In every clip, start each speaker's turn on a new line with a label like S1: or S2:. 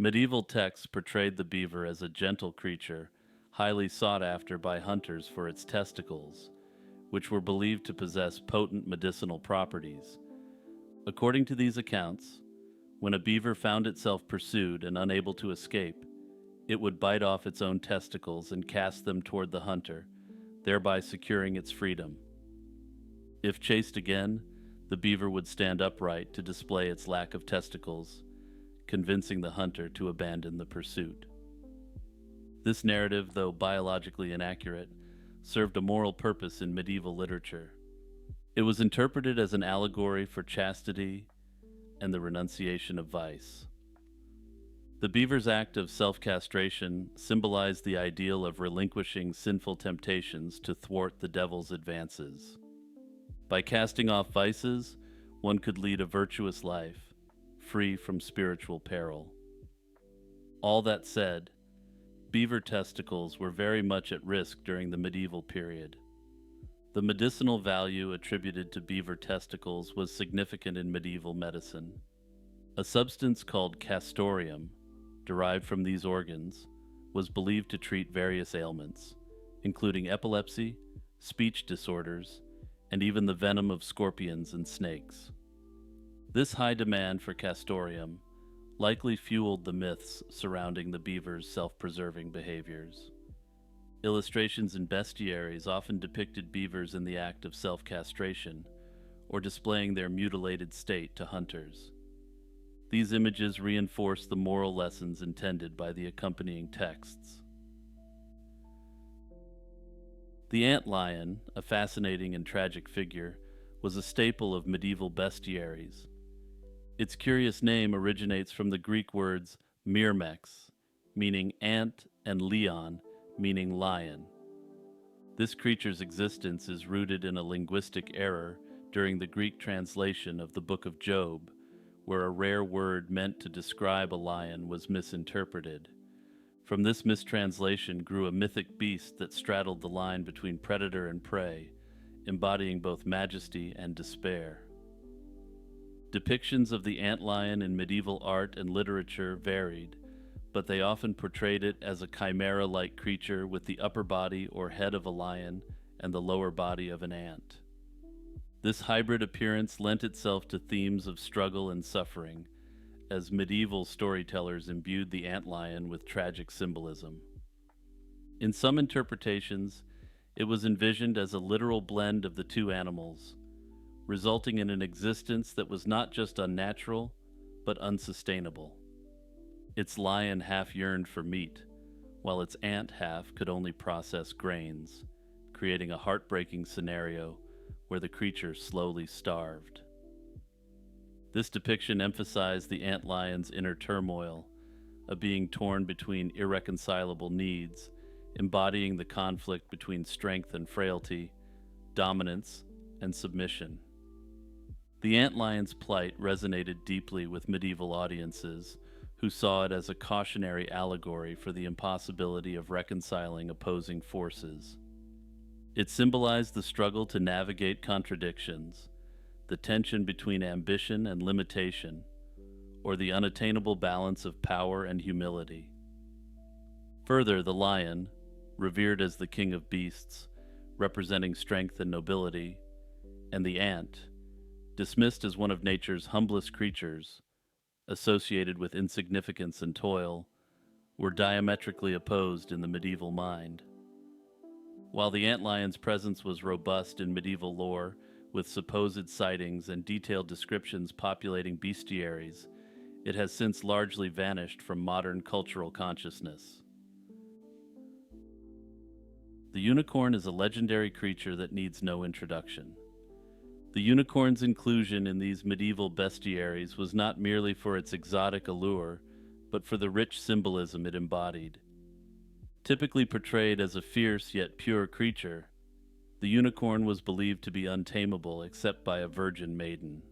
S1: Medieval texts portrayed the beaver as a gentle creature, highly sought after by hunters for its testicles, which were believed to possess potent medicinal properties. According to these accounts, when a beaver found itself pursued and unable to escape, it would bite off its own testicles and cast them toward the hunter, thereby securing its freedom. If chased again, the beaver would stand upright to display its lack of testicles, convincing the hunter to abandon the pursuit. This narrative, though biologically inaccurate, served a moral purpose in medieval literature. It was interpreted as an allegory for chastity and the renunciation of vice. The beaver's act of self-castration symbolized the ideal of relinquishing sinful temptations to thwart the devil's advances. By casting off vices, one could lead a virtuous life, free from spiritual peril. All that said, beaver testicles were very much at risk during the medieval period. The medicinal value attributed to beaver testicles was significant in medieval medicine. A substance called castoreum, derived from these organs, was believed to treat various ailments, including epilepsy, speech disorders, and even the venom of scorpions and snakes. This high demand for castoreum likely fueled the myths surrounding the beaver's self-preserving behaviors. Illustrations in bestiaries often depicted beavers in the act of self-castration, or displaying their mutilated state to hunters. These images reinforce the moral lessons intended by the accompanying texts. The antlion, a fascinating and tragic figure, was a staple of medieval bestiaries. Its curious name originates from the Greek words myrmex, meaning ant, and leon, meaning lion. This creature's existence is rooted in a linguistic error during the Greek translation of the Book of Job, where a rare word meant to describe a lion was misinterpreted. From this mistranslation grew a mythic beast that straddled the line between predator and prey, embodying both majesty and despair. Depictions of the antlion in medieval art and literature varied, but they often portrayed it as a chimera-like creature with the upper body or head of a lion and the lower body of an ant. This hybrid appearance lent itself to themes of struggle and suffering, as medieval storytellers imbued the antlion with tragic symbolism. In some interpretations, it was envisioned as a literal blend of the two animals, resulting in an existence that was not just unnatural, but unsustainable. Its lion half yearned for meat, while its ant half could only process grains, creating a heartbreaking scenario where the creature slowly starved. This depiction emphasized the antlion's inner turmoil, a being torn between irreconcilable needs, embodying the conflict between strength and frailty, dominance and submission. The antlion's plight resonated deeply with medieval audiences, who saw it as a cautionary allegory for the impossibility of reconciling opposing forces. It symbolized the struggle to navigate contradictions, the tension between ambition and limitation, or the unattainable balance of power and humility. Further, the lion, revered as the king of beasts, representing strength and nobility, and the ant, dismissed as one of nature's humblest creatures, associated with insignificance and toil, were diametrically opposed in the medieval mind. While the antlion's presence was robust in medieval lore, with supposed sightings and detailed descriptions populating bestiaries, it has since largely vanished from modern cultural consciousness. The unicorn is a legendary creature that needs no introduction. The unicorn's inclusion in these medieval bestiaries was not merely for its exotic allure, but for the rich symbolism it embodied. Typically portrayed as a fierce yet pure creature, the unicorn was believed to be untamable except by a virgin maiden.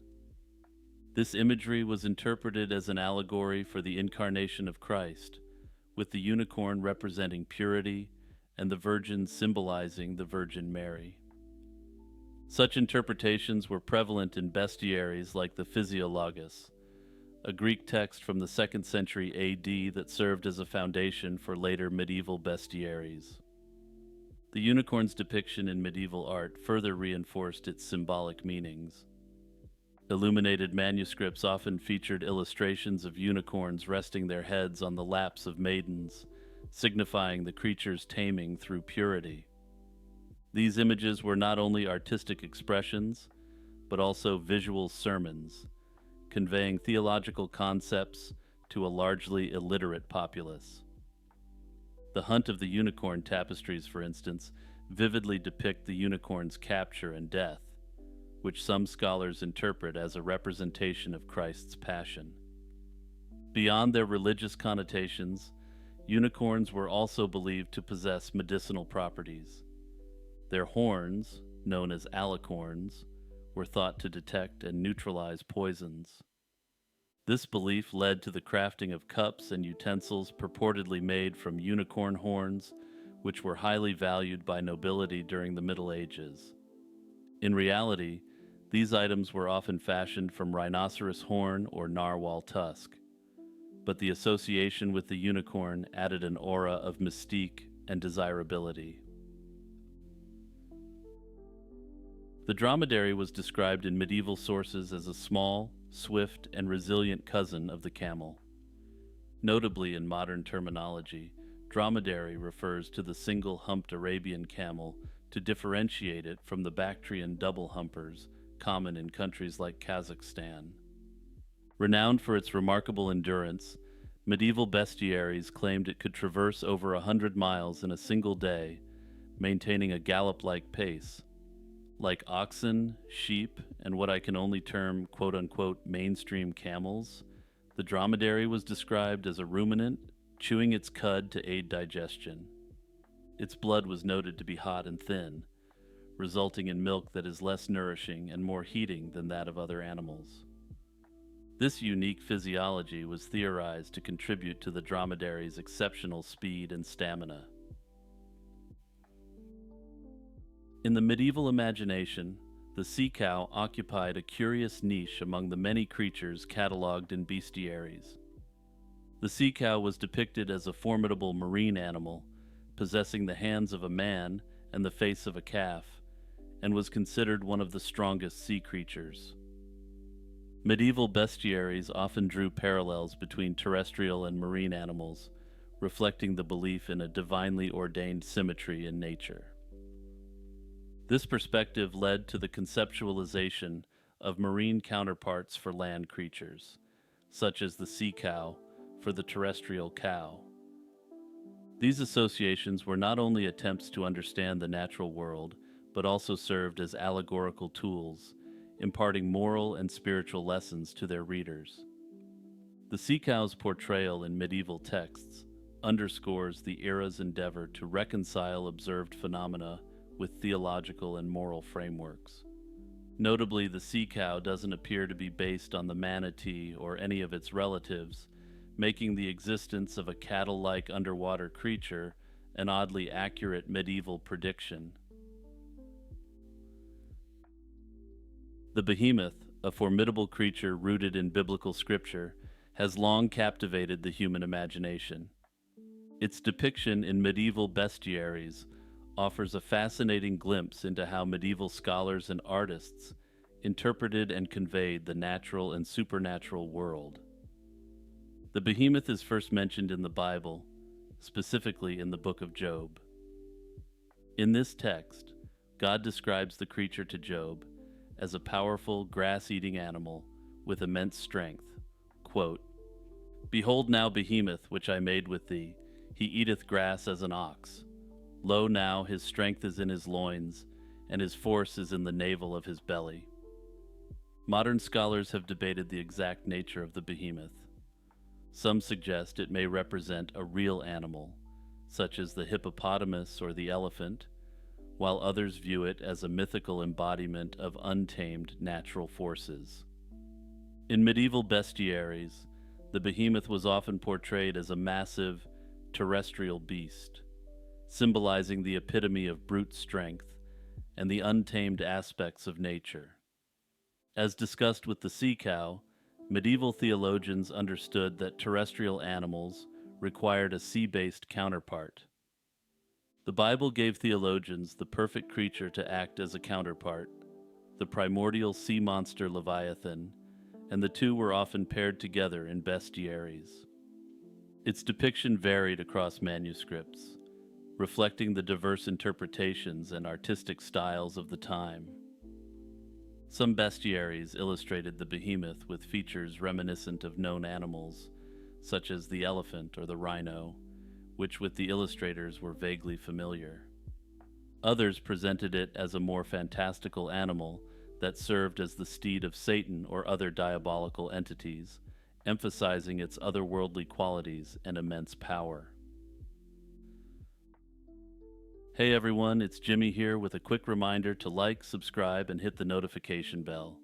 S1: This imagery was interpreted as an allegory for the incarnation of Christ, with the unicorn representing purity and the virgin symbolizing the Virgin Mary. Such interpretations were prevalent in bestiaries like the Physiologus, a Greek text from the 2nd century AD that served as a foundation for later medieval bestiaries. The unicorn's depiction in medieval art further reinforced its symbolic meanings. Illuminated manuscripts often featured illustrations of unicorns resting their heads on the laps of maidens, signifying the creature's taming through purity. These images were not only artistic expressions, but also visual sermons, conveying theological concepts to a largely illiterate populace. The Hunt of the Unicorn tapestries, for instance, vividly depict the unicorn's capture and death, which some scholars interpret as a representation of Christ's passion. Beyond their religious connotations, unicorns were also believed to possess medicinal properties. Their horns, known as alicorns, were thought to detect and neutralize poisons. This belief led to the crafting of cups and utensils purportedly made from unicorn horns, which were highly valued by nobility during the Middle Ages. In reality, these items were often fashioned from rhinoceros horn or narwhal tusk, but the association with the unicorn added an aura of mystique and desirability. The dromedary was described in medieval sources as a small, swift, and resilient cousin of the camel. Notably, in modern terminology, dromedary refers to the single-humped Arabian camel to differentiate it from the Bactrian double humpers common in countries like Kazakhstan. Renowned for its remarkable endurance, medieval bestiaries claimed it could traverse over 100 miles in a single day, maintaining a gallop-like pace. Like oxen, sheep, and what I can only term quote-unquote mainstream camels, the dromedary was described as a ruminant, chewing its cud to aid digestion. Its blood was noted to be hot and thin, resulting in milk that is less nourishing and more heating than that of other animals. This unique physiology was theorized to contribute to the dromedary's exceptional speed and stamina. In the medieval imagination, the sea cow occupied a curious niche among the many creatures catalogued in bestiaries. The sea cow was depicted as a formidable marine animal, possessing the hands of a man and the face of a calf, and was considered one of the strongest sea creatures. Medieval bestiaries often drew parallels between terrestrial and marine animals, reflecting the belief in a divinely ordained symmetry in nature. This perspective led to the conceptualization of marine counterparts for land creatures, such as the sea cow for the terrestrial cow. These associations were not only attempts to understand the natural world, but also served as allegorical tools, imparting moral and spiritual lessons to their readers. The sea cow's portrayal in medieval texts underscores the era's endeavor to reconcile observed phenomena with theological and moral frameworks. Notably, the sea cow doesn't appear to be based on the manatee or any of its relatives, making the existence of a cattle-like underwater creature an oddly accurate medieval prediction. The behemoth, a formidable creature rooted in biblical scripture, has long captivated the human imagination. Its depiction in medieval bestiaries offers a fascinating glimpse into how medieval scholars and artists interpreted and conveyed the natural and supernatural world. The behemoth is first mentioned in the Bible, specifically in the book of Job. In this text, God describes the creature to Job as a powerful, grass-eating animal with immense strength. Quote, "Behold now behemoth which I made with thee, he eateth grass as an ox. Lo now, his strength is in his loins, and his force is in the navel of his belly." Modern scholars have debated the exact nature of the behemoth. Some suggest it may represent a real animal, such as the hippopotamus or the elephant, while others view it as a mythical embodiment of untamed natural forces. In medieval bestiaries, the behemoth was often portrayed as a massive, terrestrial beast, symbolizing the epitome of brute strength and the untamed aspects of nature. As discussed with the sea cow, Medieval theologians understood that terrestrial animals required a sea-based counterpart. The Bible gave theologians the perfect creature to act as a counterpart, the primordial sea monster Leviathan, and the two were often paired together in bestiaries. Its depiction varied across manuscripts, reflecting the diverse interpretations and artistic styles of the time. Some bestiaries illustrated the behemoth with features reminiscent of known animals, such as the elephant or the rhino, which with the illustrators were vaguely familiar. Others presented it as a more fantastical animal that served as the steed of Satan or other diabolical entities, emphasizing its otherworldly qualities and immense power. Hey everyone, it's Jimmy here with a quick reminder to like, subscribe, and hit the notification bell.